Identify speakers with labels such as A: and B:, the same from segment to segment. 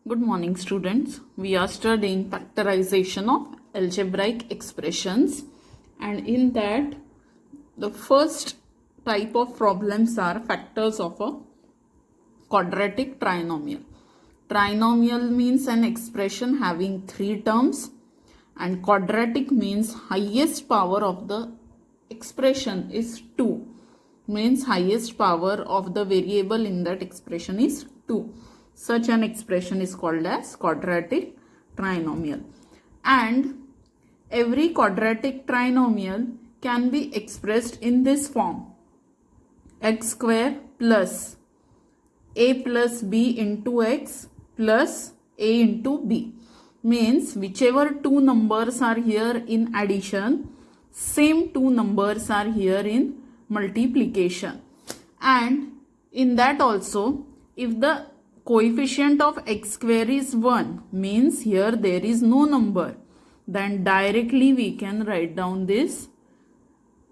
A: Good morning, students. We are studying factorization of algebraic expressions, and in that, the first type of problems are factors of a quadratic trinomial. Trinomial means an expression having three terms, and quadratic means highest power of the expression is 2. Means highest power of the variable in that expression is 2. Such an expression is called as quadratic trinomial. And every quadratic trinomial can be expressed in this form: x square plus a plus b into x plus a into b. Means whichever two numbers are here in addition, same two numbers are here in multiplication. And in that also, if the coefficient of x square is 1, means here there is no number, then directly we can write down this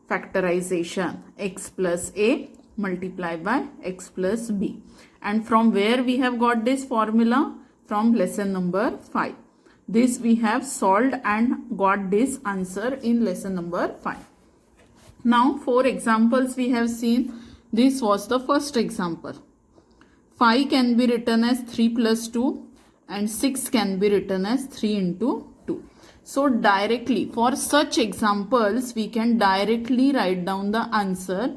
A: factorization: x plus a multiplied by x plus b. And from where we have got this formula? From lesson number 5. This we have solved and got this answer in lesson number 5. Now 4 examples we have seen. This was the first example. 5 can be written as 3 plus 2 and 6 can be written as 3 into 2. So directly for such examples we can directly write down the answer: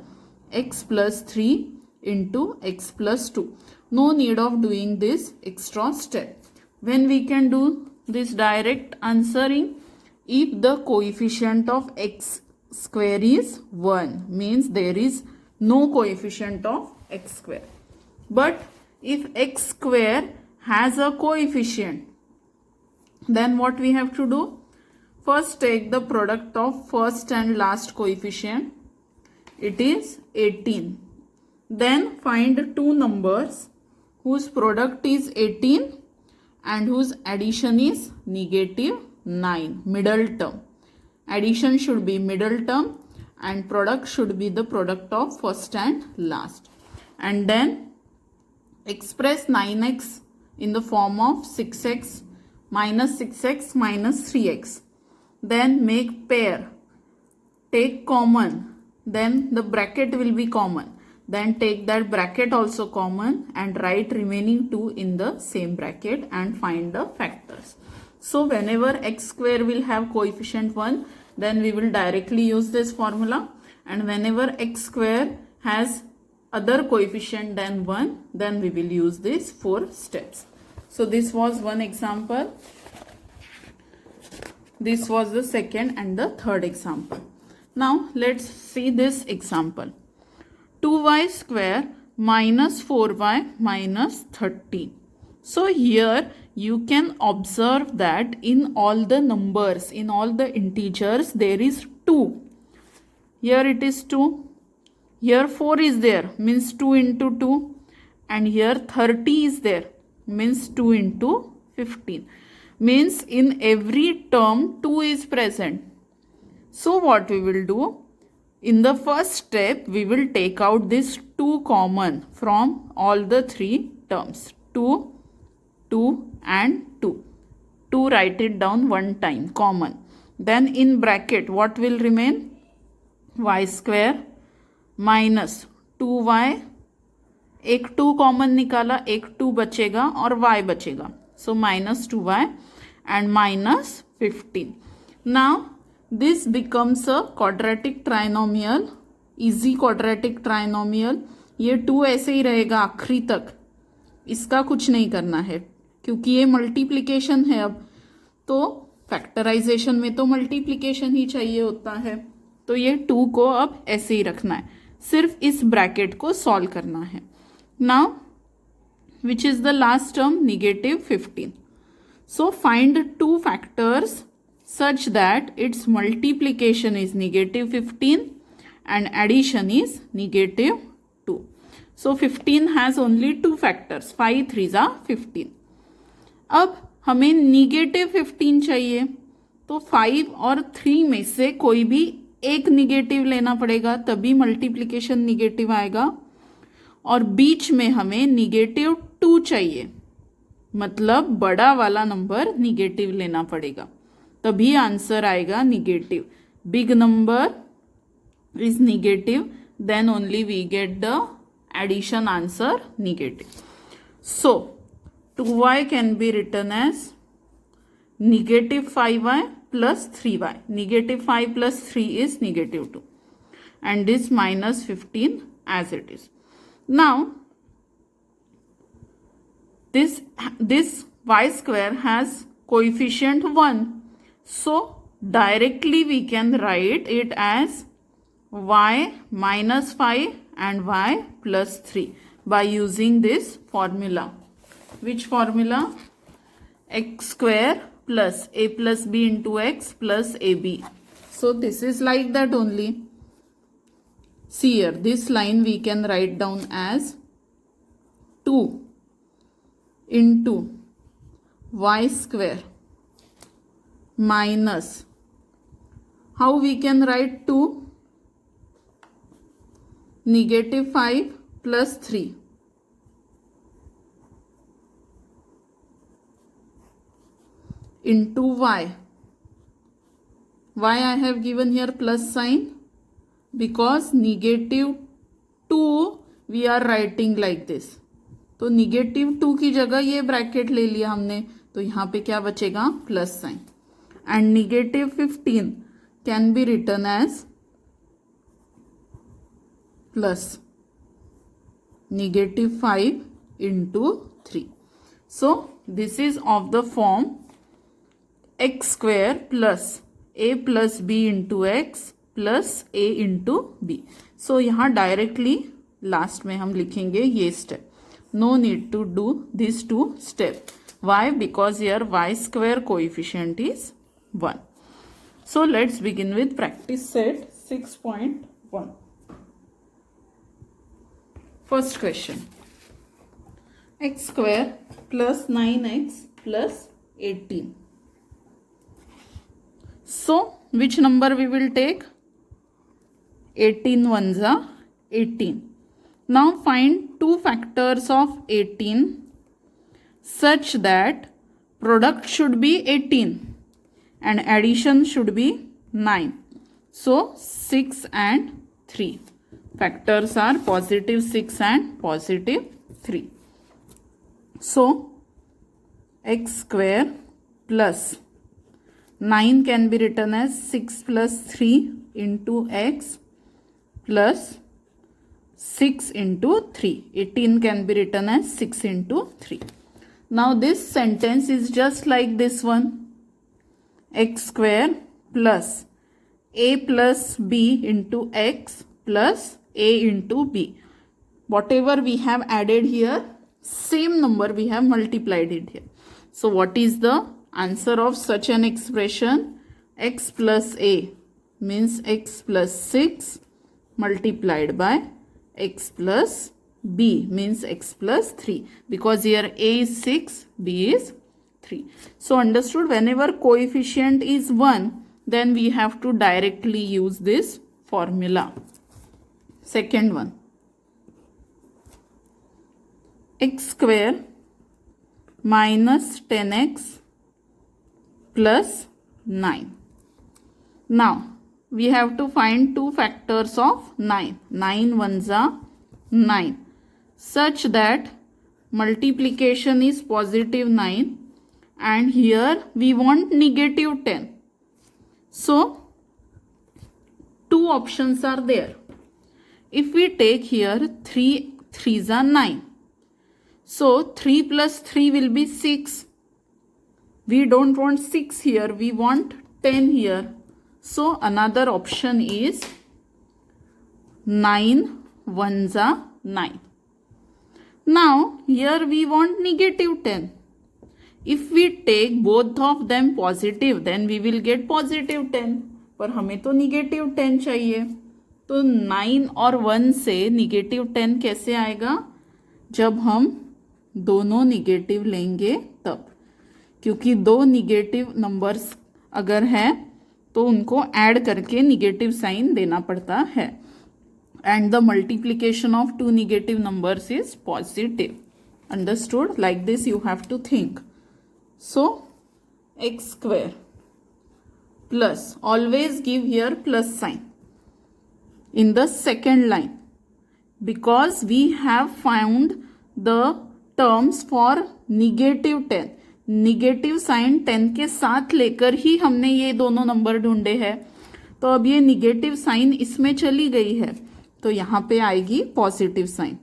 A: x plus 3 into x plus 2. No need of doing this extra step. When we can do this direct answering? If the coefficient of x square is 1, means there is no coefficient of x square. But if x square has a coefficient, then what we have to do? First take the product of first and last coefficient. It is 18. Then find two numbers whose product is 18 and whose addition is negative 9. Middle term. Addition should be middle term and product should be the product of first and last. And then express 9x in the form of 6x minus 3x. Then make pair. Take common. Then the bracket will be common. Then take that bracket also common and write remaining 2 in the same bracket and find the factors. So whenever x square will have coefficient 1, then we will directly use this formula. And whenever x square has other coefficient than 1, then we will use these 4 steps. So this was one example. This was the second and the third example. Now let's see this example. 2y square minus 4y minus 13. So here you can observe that in all the numbers, in all the integers, there is 2. Here it is 2. Here 4 is there, means 2 into 2. And here 30 is there, means 2 into 15. Means in every term 2 is present. So what we will do? In the first step, we will take out this 2 common from all the 3 terms. 2, 2 and 2. 2 write it down one time, common. Then in bracket, what will remain? Y square minus 2y. एक 2 common निकाला, एक 2 बचेगा और y बचेगा. So minus 2y and minus 15. Now this becomes a quadratic trinomial, easy quadratic trinomial. ये 2 ऐसे ही रहेगा आखिरी तक, इसका कुछ नहीं करना है क्योंकि ये मल्टीप्लिकेशन है. अब तो फैक्टराइजेशन में तो मल्टीप्लिकेशन ही चाहिए होता है, तो ये 2 को अब ऐसे ही रखना है, सिर्फ इस ब्रैकेट को सॉल्व करना है. Now which is the last term? negative 15. So find 2 factors such that its multiplication is negative 15 and addition is negative 2. So 15 has only 2 factors. 5 3s are 15. अब हमें negative 15 चाहिए, तो 5 और 3 में से कोई भी एक निगेटिव लेना पड़ेगा, तभी मल्टीप्लिकेशन निगेटिव आएगा. और बीच में हमें negative 2 चाहिए. मतलब बड़ा वाला नंबर निगेटिव लेना पड़ेगा, तभी आंसर आएगा negative. Big number is negative, then only we get the addition answer negative. So 2y can be written as negative 5y plus 3y. Negative 5 plus 3 is negative 2, and this minus 15 as it is. Now this y square has coefficient 1, so directly we can write it as y minus 5 and y plus 3 by using this formula. Which formula? X square plus a plus b into x plus ab. So this is like that only. See here, this line we can write down as 2 into y square minus, how we can write 2? Negative 5 plus 3 into y. Why I have given here plus sign? Because negative 2 we are writing like this. तो negative 2 की जगह ये bracket ले लिया हमने, तो यहाँ पे क्या बचेगा? Plus sign. And negative 15 can be written as plus negative 5 into 3. So this is of the form x square plus a plus b into x plus a into b. So यहाँ directly last में हम लिखेंगे ये step. No need to do these two steps. Why? Because here y square coefficient is 1. So let's begin with practice set 6.1. First question. X square plus 9x plus 18. So which number we will take? 18 ones are 18. Now find two factors of 18 such that product should be 18 and addition should be 9. So 6 and 3. Factors are positive 6 and positive 3. So x square plus 9 can be written as 6 plus 3 into x plus 6 into 3. 18 can be written as 6 into 3. Now this sentence is just like this one. X square plus a plus b into x plus a into b. Whatever we have added here, same number we have multiplied it here. So what is the answer of such an expression? X plus a means x plus 6 multiplied by x plus b means x plus 3, because here a is 6, b is 3. So understood, whenever coefficient is 1, then we have to directly use this formula. Second one, x square minus 10x plus 9. Now we have to find two factors of 9. 9 ones are 9 such that multiplication is positive 9 and here we want negative 10. So two options are there. If we take here 3 3s are 9. So 3 plus 3 will be 6. We don't want 6 here, we want 10 here. So another option is 9 ones are 9. Now here we want negative 10. If we take both of them positive, then we will get positive 10. पर हमें तो negative 10 चाहिए. तो 9 और 1 से negative 10 कैसे आएगा? जब हम दोनों negative लेंगे तब. क्योंकि दो negative numbers अगर है तो उनको ऐड करके negative sign देना पड़ता है. And the multiplication of two negative numbers is positive. Understood? Like this you have to think. So x square plus, always give here plus sign in the second line, because we have found the terms for negative 10. Negative sign 10 के साथ लेकर ही हमने ये दोनों number ढूंढे हैं, तो अब ये निगेटिव साइन इसमें चली गई है, तो यहाँ पे आएगी पॉजिटिव साइन,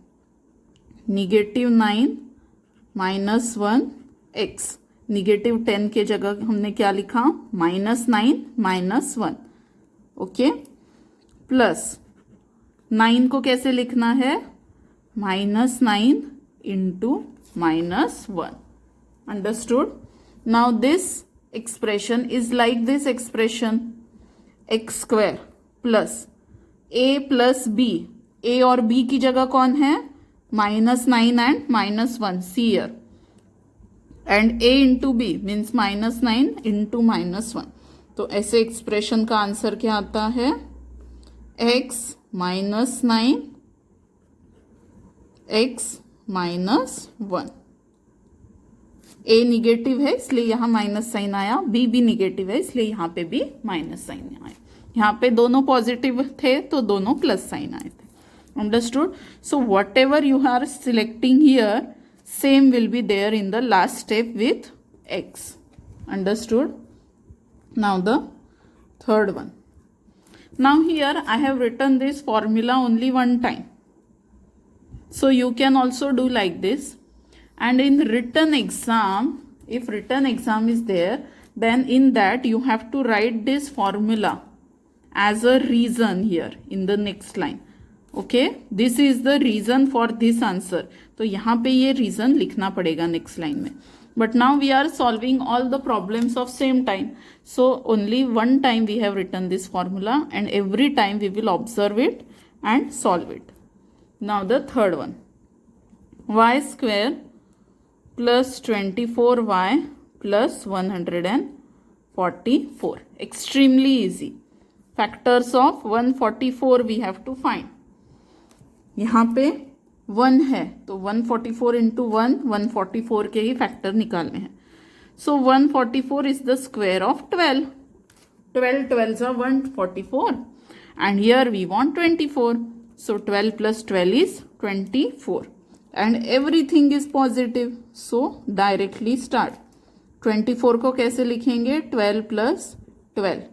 A: -9 -1 x. निगेटिव 10 के जगह हमने क्या लिखा, -9 -1. ओके, प्लस 9 को कैसे लिखना है, -9 into -1. Understood? Now this expression is like this expression, x square plus a plus b. a और b की जगह कौन है, -9 and -1. see here, and a into b means -9 into -1. तो ऐसे एक्सप्रेशन का आंसर क्या आता है, x -9 x -1. ए निगेटिव है इसलिए यहाँ माइनस साइन आया, बी भी निगेटिव है इसलिए यहाँ पे भी माइनस साइन आया. यहाँ पे दोनों पॉजिटिव थे तो दोनों प्लस साइन आए थे. Understood? So whatever you are selecting here, same will be there in the last step with x. Understood? Now the third one. Now here I have written this formula only one time, so you can also do like this. And in written exam, if written exam is there, then in that you have to write this formula as a reason here in the next line. Okay, this is the reason for this answer. तो यहाँ पे ये reason लिखना पड़ेगा next line में. But now we are solving all the problems of same time. So only one time we have written this formula, and every time we will observe it and solve it. Now the third one, y square plus 24y plus 144. Extremely easy. Factors of 144 we have to find. यहाँ पे 1 है तो 144 into 1, 144 के ही factor निकालने हैं. So 144 is the square of 12. 12 12s are 144, and here we want 24. So 12 plus 12 is 24. And everything is positive, so directly start. 24 को कैसे लिखेंगे, 12 plus 12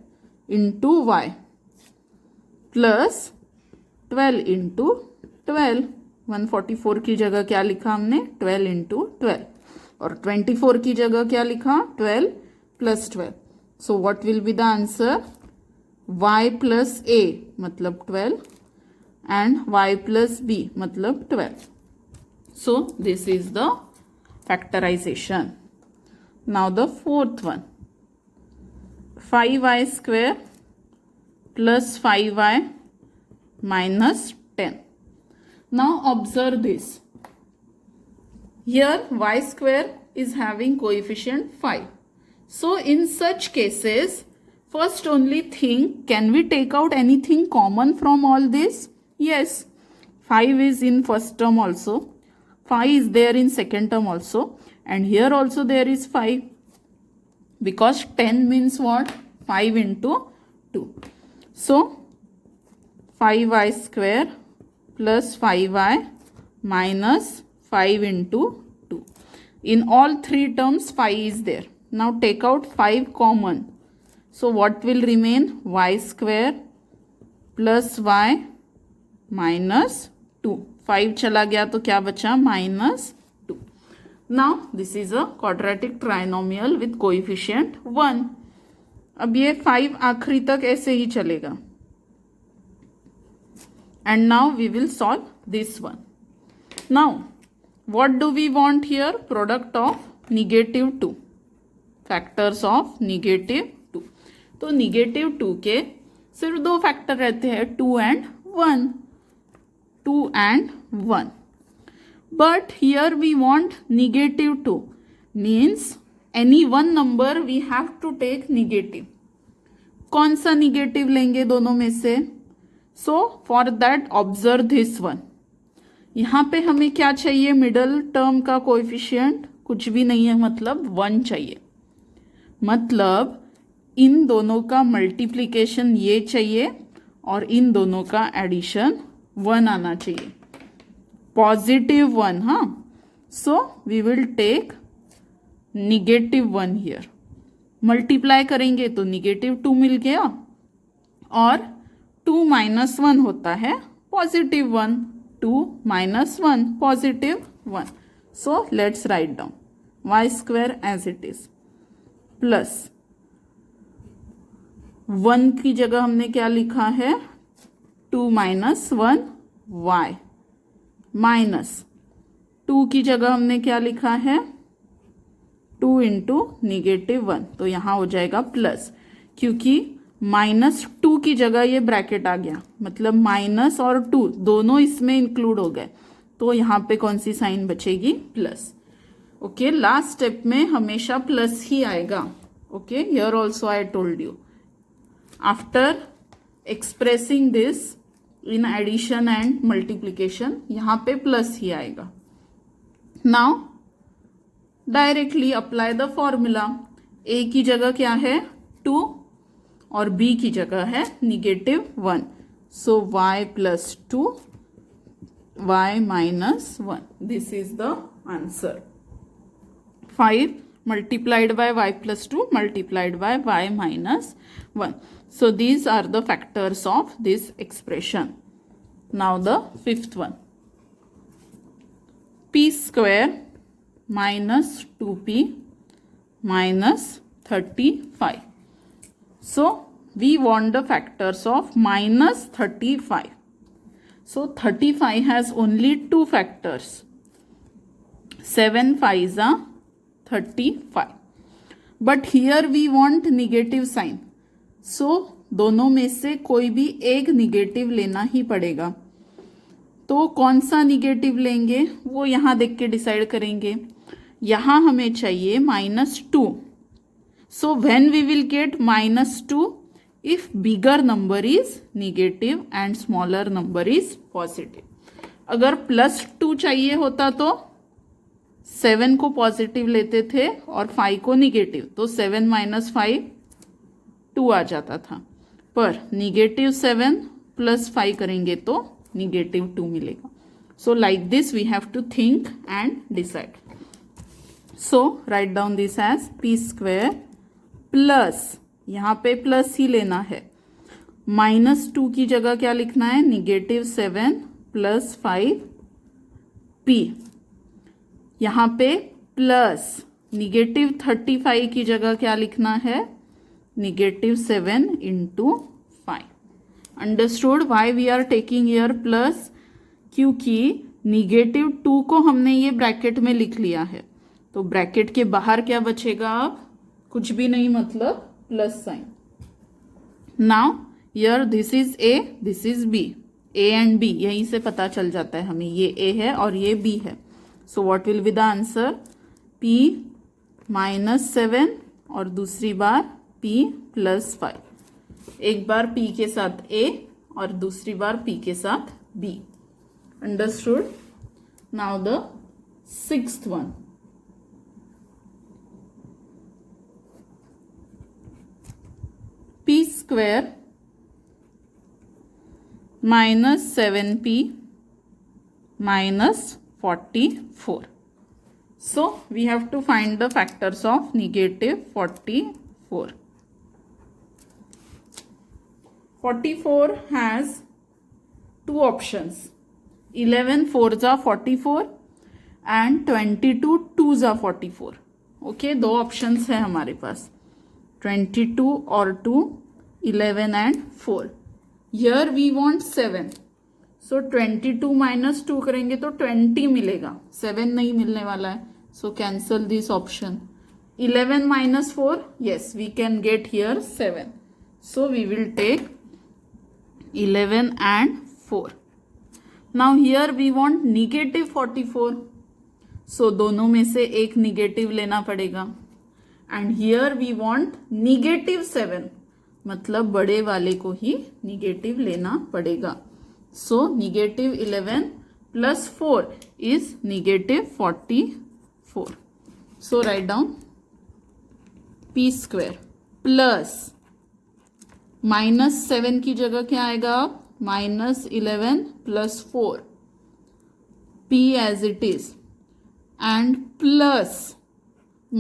A: into y plus 12 into 12. 144 की जगह क्या लिखा हमने, 12 into 12, और 24 की जगह क्या लिखा, 12 plus 12. So what will be the answer, y plus a मतलब 12 and y plus b मतलब 12. So this is the factorization. Now the fourth one, 5y square plus 5y minus 10. Now observe this. Here y square is having coefficient 5. So in such cases, first only think, can we take out anything common from all this? Yes, 5 is in first term also, 5 is there in second term also, and here also there is 5, because 10 means what, 5 into 2. So 5y square plus 5y minus 5 into 2. In all three terms 5 is there. Now take out 5 common. So what will remain, y square plus y minus 2. 5 चला गया तो क्या बचा, -2. Now this is a quadratic trinomial with coefficient 1. अब ये 5 आखिरी तक ऐसे ही चलेगा. And now we will solve this one. Now what do we want here, product of -2, factors of -2. तो -2 के सिर्फ दो फैक्टर रहते हैं, 2 and 1. 2 and 1. But here we want -2, means any one number we have to take negative. कौन सा negative लेंगे दोनों में से? So for that observe this one. यहाँ पे हमें क्या चाहिए, मिडल टर्म का कोएफिशिएंट कुछ भी नहीं है, मतलब 1 चाहिए। मतलब इन दोनों का मल्टीप्लिकेशन ये चाहिए और इन दोनों का एडिशन 1 आना चाहिए, +1, हाँ। So we will take -1 here. Multiply करेंगे तो -2 मिल गया और 2 - 1 होता है +1, 2 - 1 +1। So let's write down y² as it is, plus 1 की जगह हमने क्या लिखा है, 2 - 1 y, माइनस 2 की जगह हमने क्या लिखा है, 2 × -1, तो यहाँ हो जाएगा प्लस, क्योंकि -2 की जगह ये ब्रैकेट आ गया, मतलब माइनस और 2 दोनों इसमें इंक्लूड हो गए, तो यहाँ पे कौन सी साइन बचेगी, प्लस। ओके, लास्ट स्टेप में हमेशा प्लस ही आएगा। Okay, here also I told you after expressing this in addition and multiplication, यहाँ पे प्लस ही आएगा। Now directly apply the formula. a की जगह क्या है, 2 और b की जगह है -1, सो y + 2 y - 1, this is the answer. 5 multiplied by y + 2 multiplied by y - 1. So these are the factors of this expression. Now the fifth one, p² - 2p - 35. So we want the factors of -35. So 35 has only 2 factors, 7 5s are 35, but here we want negative sign, so दोनों में से कोई भी एक negative लेना ही पड़ेगा। तो कौन सा निगेटिव लेंगे वो यहाँ देख के डिसाइड करेंगे। यहाँ हमें चाहिए -2, so when we will get -2 if bigger number is negative and smaller number is positive. अगर +2 चाहिए होता तो 7 को पॉजिटिव लेते थे और 5 को निगेटिव, तो 7 - 5 2 आ जाता था, पर -7 + 5 करेंगे तो -2 मिलेगा। So like this we have to think and decide. So write down this as p² plus, यहाँ पे प्लस ही लेना है, -2 की जगह क्या लिखना है, -7 + 5p, यहाँ पे प्लस -35 की जगह क्या लिखना है, -7 × 5। Understood why we are taking here plus, क्योंकि -2 को हमने ये ब्रैकेट में लिख लिया है, तो ब्रैकेट के बाहर क्या बचेगा, अब कुछ भी नहीं, मतलब plus sign. Now here this is a, this is b, a and b यहीं से पता चल जाता है हमें, ये a है और ये b है। So what will be the answer, p -7 और दूसरी बार p + 5, एक बार p के साथ a और दूसरी बार p के साथ b। Understood. Now the 6th one, p² -7p -44. So we have to find the factors of -44. 44 has 2 options, 11 4s are 44 and 22 2s are 44. Okay, 2 options है हमारे पास, 22 और 2, 11 and 4. Here we want 7. So 22 - 2 करेंगे तो 20 मिलेगा, 7 नहीं मिलने वाला है, so cancel this option. 11 - 4, yes we can get here 7. So we will take 11 and 4. Now here we want -44. So दोनों में से एक निगेटिव लेना पड़ेगा, एंड हियर वी वांट -7, मतलब बड़े वाले को ही निगेटिव लेना पड़ेगा। सो -11 plus 4 is negative 44. So write down p square plus minus 7 की जगह क्या आएगा अब minus 11 plus 4 p as it is and plus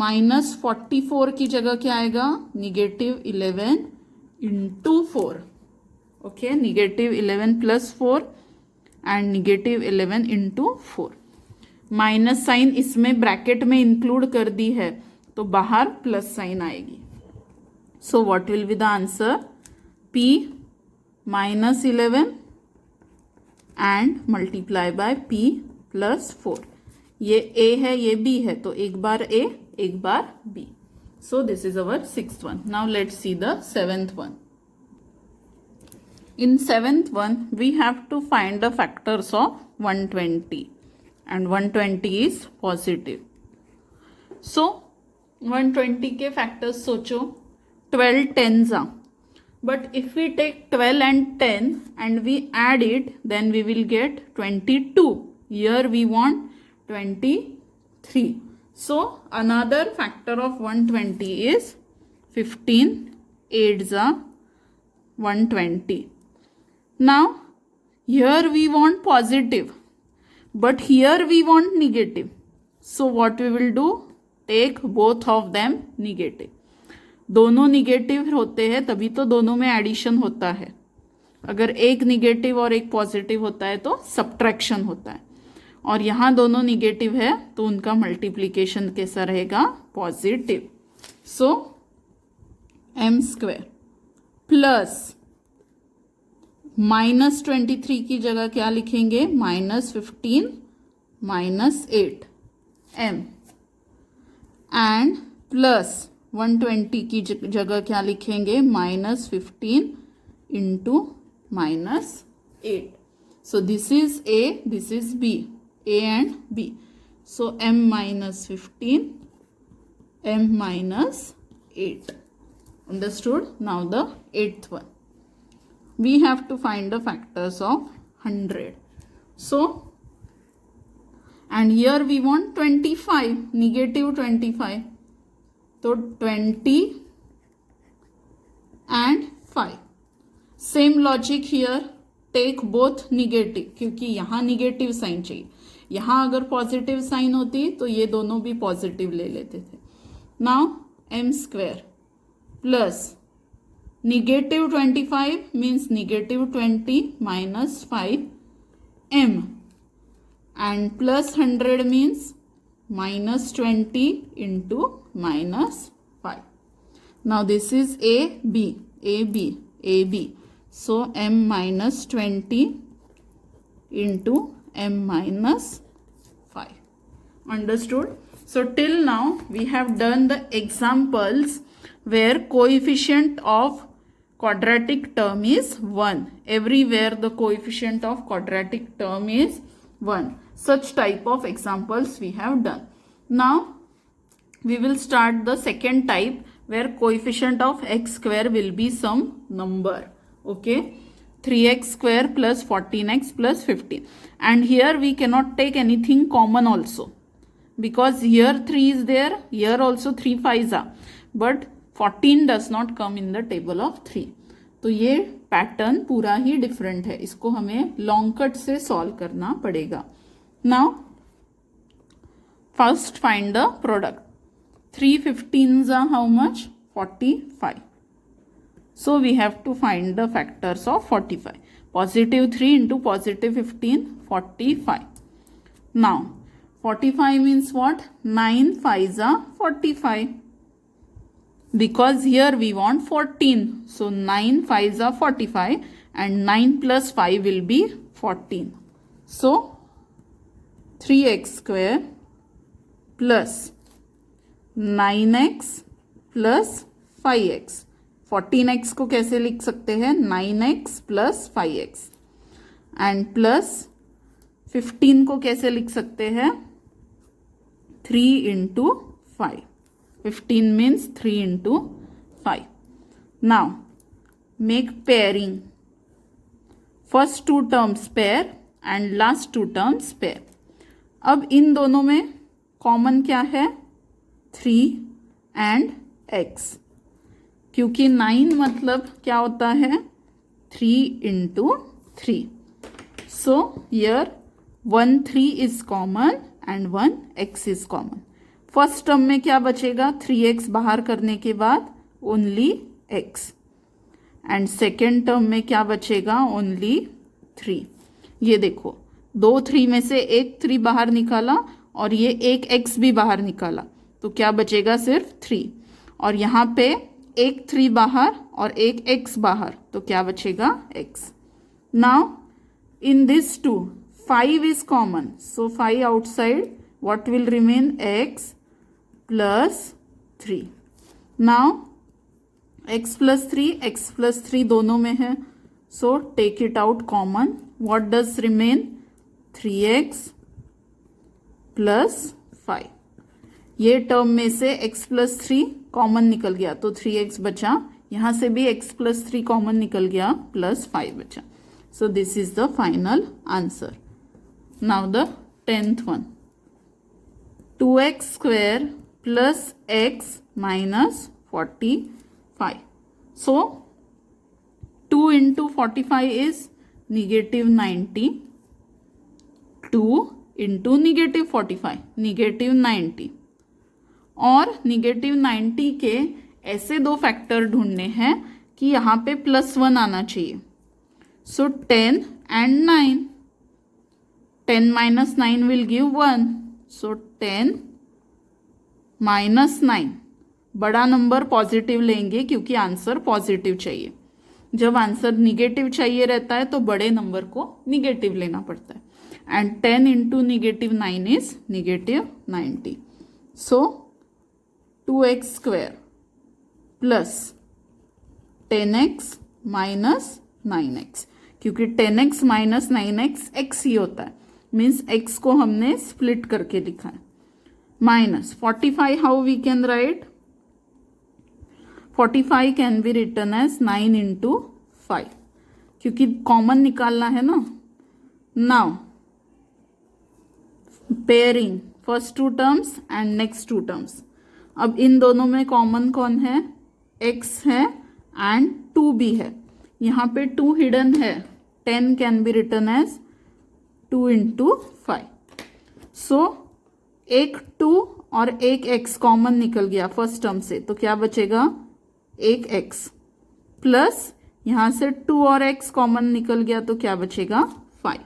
A: minus 44 की जगह क्या आएगा negative 11 into 4. Okay, negative 11 plus 4 and negative 11 into 4. Minus sign इसमें ब्रैकेट में इंक्लूड कर दी है तो बाहर प्लस साइन आएगी. So what will be the answer? p minus 11 and multiply by p plus 4. ये a है ये b है तो एक बार a एक बार b. So this is our sixth one. Now let's see the seventh one. In seventh one we have to find the factors of 120 and 120 is positive. So 120 के factors सोचो 12 tens are. But if we take 12 and 10 and we add it, then we will get 22. Here we want 23. So another factor of 120 is 15. 8s are 120. Now here we want positive, but here we want negative. So what we will do? Take both of them negative. दोनों negative होते हैं तभी तो दोनों में addition होता है. अगर एक निगेटिव और एक पॉजिटिव होता है तो सब्ट्रैक्शन होता है और यहाँ दोनों निगेटिव है तो उनका मल्टीप्लिकेशन कैसा रहेगा? पॉजिटिव. सो m स्क्वायर प्लस माइनस 23 की जगह क्या लिखेंगे? Minus 15 minus 8 m and plus 120 की जगह क्या लिखेंगे? Minus 15 into minus 8. So this is a, this is b, a and b. So m minus 15, m minus 8. Understood? Now the eighth one. We have to find the factors of 100. So, and here we want 25, negative 25. तो 20 and 5. Same logic here. Take both negative क्योंकि यहाँ negative sign चाहिए. यहाँ अगर positive sign होती तो ये दोनों भी पॉजिटिव ले लेते थे. Now m square plus negative 25 means negative 20 minus 5 m and plus 100 means minus 20 into minus 5. Now this is a b, a b, a b. So m minus 20 into m minus 5. Understood? So till now we have done the examples where coefficient of quadratic term is 1. Everywhere the coefficient of quadratic term is 1. Such type of examples we have done. Now we will start the second type where coefficient of x square will be some number. Okay, 3x square plus 14x plus 15. And here we cannot take anything common also because here 3 is there, here also 3 5s are, but 14 does not come in the table of 3. तो ये pattern पूरा ही different है. इसको हमें long cut से solve करना पड़ेगा. Now, first find the product. 3 15s are how much? 45. So we have to find the factors of 45. Positive 3 into positive 15, 45. Now, 45 means what? 9 5s are 45. Because here we want 14. So 9 5s are 45 and 9 plus 5 will be 14. So 3x square plus 9x plus 5x. 14x को कैसे लिख सकते हैं? 9x plus 5x. And plus 15 को कैसे लिख सकते हैं? 3 into 5. 15 means 3 into 5. Now make pairing. First two terms pair and last two terms pair. अब इन दोनों में कॉमन क्या है? 3 एंड x, क्योंकि 9 मतलब क्या होता है? 3 into 3. So here 1 3 is common and 1 x is common. First term में क्या बचेगा? 3x बाहर करने के बाद only x, and second term में क्या बचेगा? ओनली 3. ये देखो, 2 3 में से एक 3 बाहर निकाला और ये एक x भी बाहर निकाला, तो क्या बचेगा? सिर्फ 3. और यहाँ पे एक 3 बाहर और एक x बाहर, तो क्या बचेगा? x. Now in this 2 5 is common, so 5 outside, what will remain? x plus 3. now x plus 3 दोनों में है, so take it out common. what does remain? 3x plus 5. ये टर्म में से x plus 3 कॉमन निकल गया तो 3x बचा, यहाँ से भी x plus 3 कॉमन निकल गया plus 5 बचा. So this is the final answer. Now the 10th one. 2x square plus x minus 45. So 2 into 45 is negative 90. 2 into negative 45, negative 90. और negative 90 के ऐसे दो फैक्टर ढूंढने हैं कि यहाँ पे +1 आना चाहिए. So 10 and 9. 10 minus 9 will give 1. So 10 minus 9. बड़ा नंबर पॉजिटिव लेंगे क्योंकि आंसर पॉजिटिव चाहिए. जब आंसर निगेटिव चाहिए रहता है तो बड़े नंबर को निगेटिव लेना पड़ता है. And 10 into negative 9 is negative 90. So 2x square plus 10x minus 9x, क्योंकि 10x माइनस 9x x ही होता है, मीन्स x को हमने स्प्लिट करके लिखा है. Minus 45, how we can write? 45 can be written as 9 into 5, क्योंकि कॉमन निकालना है ना. Now pairing first 2 terms and next 2 terms. अब इन दोनों में कॉमन कौन है? x है एंड 2 भी है. यहाँ पे 2 हिडन है. 10 can be written as 2 into 5. So एक 2 और एक x कॉमन निकल गया फर्स्ट टर्म से, तो क्या बचेगा? एक x प्लस यहाँ से 2 और x कॉमन निकल गया तो क्या बचेगा? 5.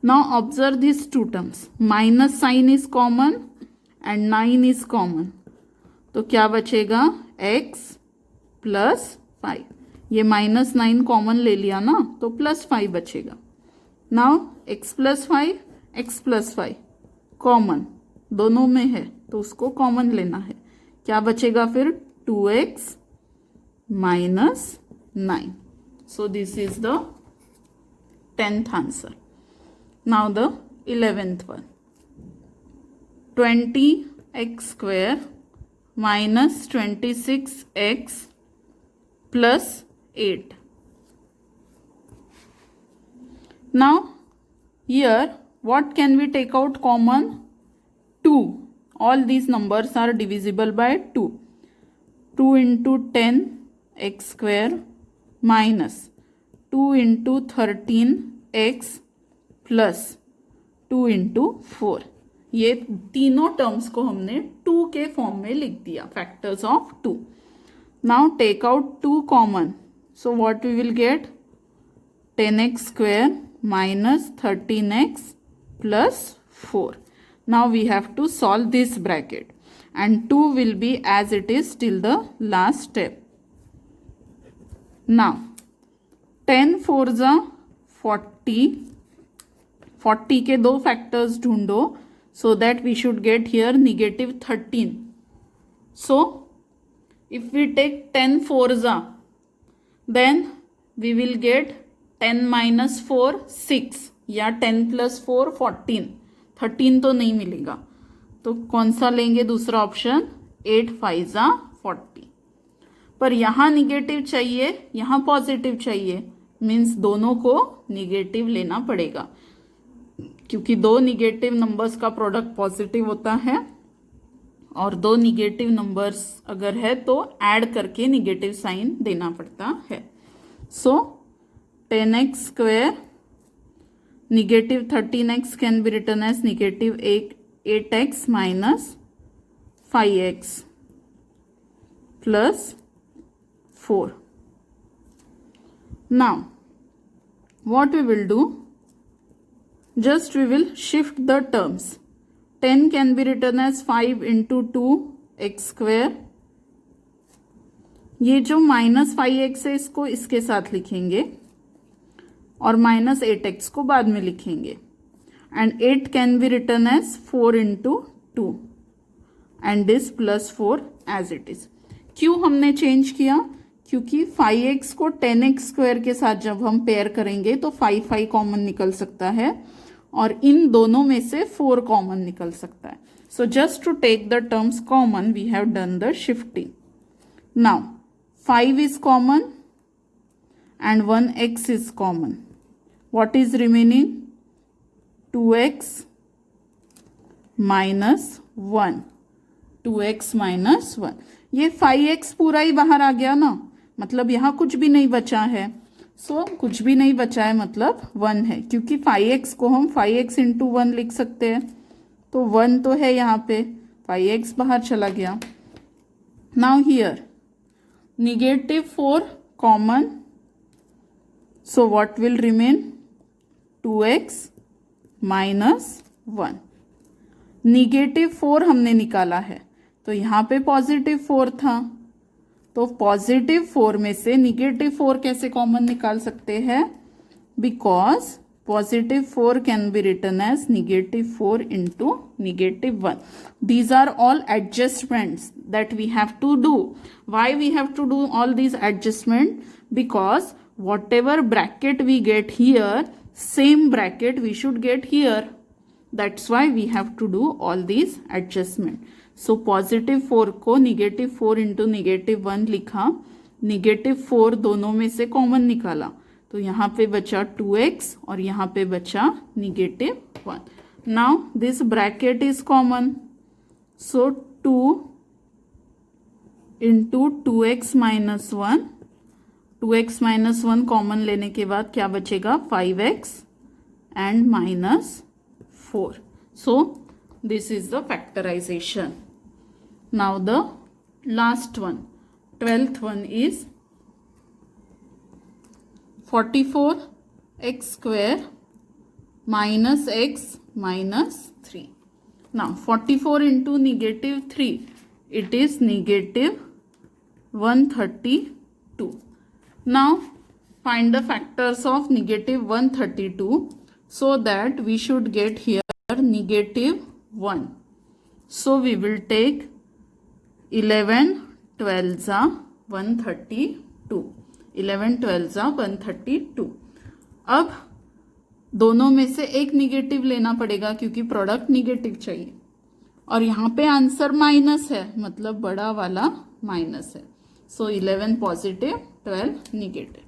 A: Now observe this 2 terms. Minus sign is common and 9 is common, तो क्या बचेगा? x plus 5. ये माइनस 9 कॉमन ले लिया ना, तो प्लस 5 बचेगा. Now x plus 5, x plus 5 common दोनों में है तो उसको कॉमन लेना है. क्या बचेगा फिर? 2x minus 9. So this is the 10th answer. Now the 11th one. 20x square minus 26x plus 8. Now here what can we take out common? 2. All these numbers are divisible by 2. 2 into 10 x square minus 2 into 13 x plus 2 into 4. ये तीनों terms को हमने 2 के form में लिख दिया, factors of 2. Now take out 2 common. So what we will get? 10x square minus 13x plus 4. Now we have to solve this bracket and 2 will be as it is till the last step. Now 10 4 जा 40. 40 के दो factors ढूंढो so that we should get here negative 13. So if we take 10 4s, then we will get 10 minus 4 6 या 10 plus 4 14. 13 तो नहीं मिलेगा, तो कौन सा लेंगे? दूसरा ऑप्शन. 8 5 40. पर यहाँ निगेटिव चाहिए, यहाँ पॉजिटिव चाहिए, मीन्स दोनों को निगेटिव लेना पड़ेगा. क्योंकि दो निगेटिव नंबर्स का प्रोडक्ट पॉजिटिव होता है और दो निगेटिव नंबर्स अगर है तो ऐड करके निगेटिव साइन देना पड़ता है. सो 10x square negative 13x can be written as negative 8x minus 5x plus 4. Now what we will do, just we will shift the terms. 10 can be written as 5 into 2x square. ये जो minus 5x है इसको इसके साथ लिखेंगे और minus 8x को बाद में लिखेंगे. And 8 can be written as 4 into 2 and this plus 4 as it is. क्यों हमने चेंज किया? क्योंकि 5x को 10x स्क्वायर के साथ जब हम पेयर करेंगे तो 5 कॉमन निकल सकता है और इन दोनों में से 4 कॉमन निकल सकता है. So just to take the terms common we have done the shifting. Now 5 is common and 1x is common. What is remaining? 2x minus 1. 2x minus 1. ये 5x पूरा ही बाहर आ गया ना, मतलब यहाँ कुछ भी नहीं बचा है. सो कुछ भी नहीं बचा है मतलब 1 है, क्योंकि 5x को हम 5x इंटू 1 लिख सकते हैं. तो 1 तो है यहाँ पे, 5x बाहर चला गया. Now here negative 4 common, so what will remain? 2x minus 1. negative 4 हमने निकाला है तो यहाँ पे पॉजिटिव 4 था, तो पॉजिटिव 4 में से negative 4 कैसे कॉमन निकाल सकते हैं? Because positive 4 can be written as negative 4 into negative 1. These are all adjustments that we have to do. Why we have to do all these adjustments? Because whatever bracket we get here, same bracket we should get here. That's why we have to do all these adjustments. So positive 4 को negative 4 into negative 1 लिखा, negative 4 दोनों में से common निकाला तो यहाँ पे बचा 2x और यहाँ पे बचा -1. Now this bracket is common, so 2 into 2x minus 1. 2x minus 1 common लेने के बाद क्या बचेगा? 5x and -4. So this is the factorization. Now the last one, 12th one is 44x square minus x minus 3. Now 44 into negative 3, it is negative 132. Now find the factors of negative 132 so that we should get here negative 1. So we will take 11 12s are 132. 11 12s are 132. अब दोनों में से एक negative लेना पड़ेगा क्योंकि product negative चाहिए और यहाँ पे आंसर माइनस है, मतलब बड़ा वाला माइनस है. So 11 positive 12 negative.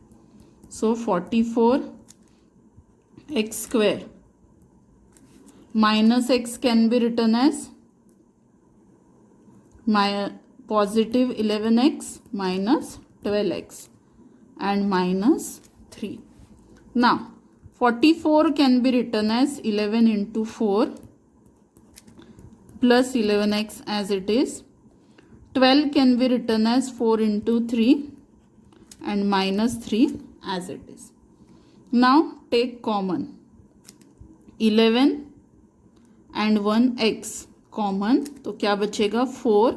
A: So 44x square minus x can be written as positive 11x minus 12x and minus 3. Now 44 can be written as 11 into 4 plus 11x as it is. 12 can be written as 4 into 3 and minus 3 as it is. Now take common 11 and 1x common, तो क्या बचेगा? 4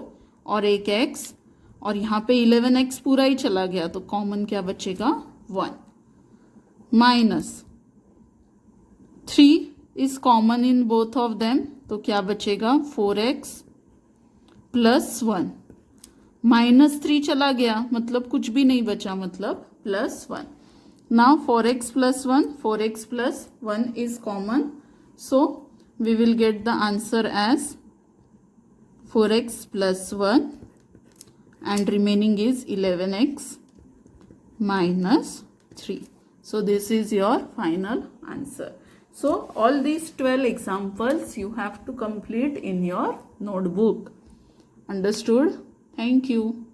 A: और एक x, और यहाँ पे 11x पूरा ही चला गया तो कॉमन क्या बचेगा? 1. Minus 3 is common in both of them, तो क्या बचेगा? 4x plus 1. माइनस 3 चला गया मतलब कुछ भी नहीं बचा, मतलब plus 1. Now 4x plus 1, 4x plus 1 is common, so we will get the answer as 4x plus 1 and remaining is 11x minus 3. So this is your final answer. So all these 12 examples you have to complete in your notebook. Understood? Thank you.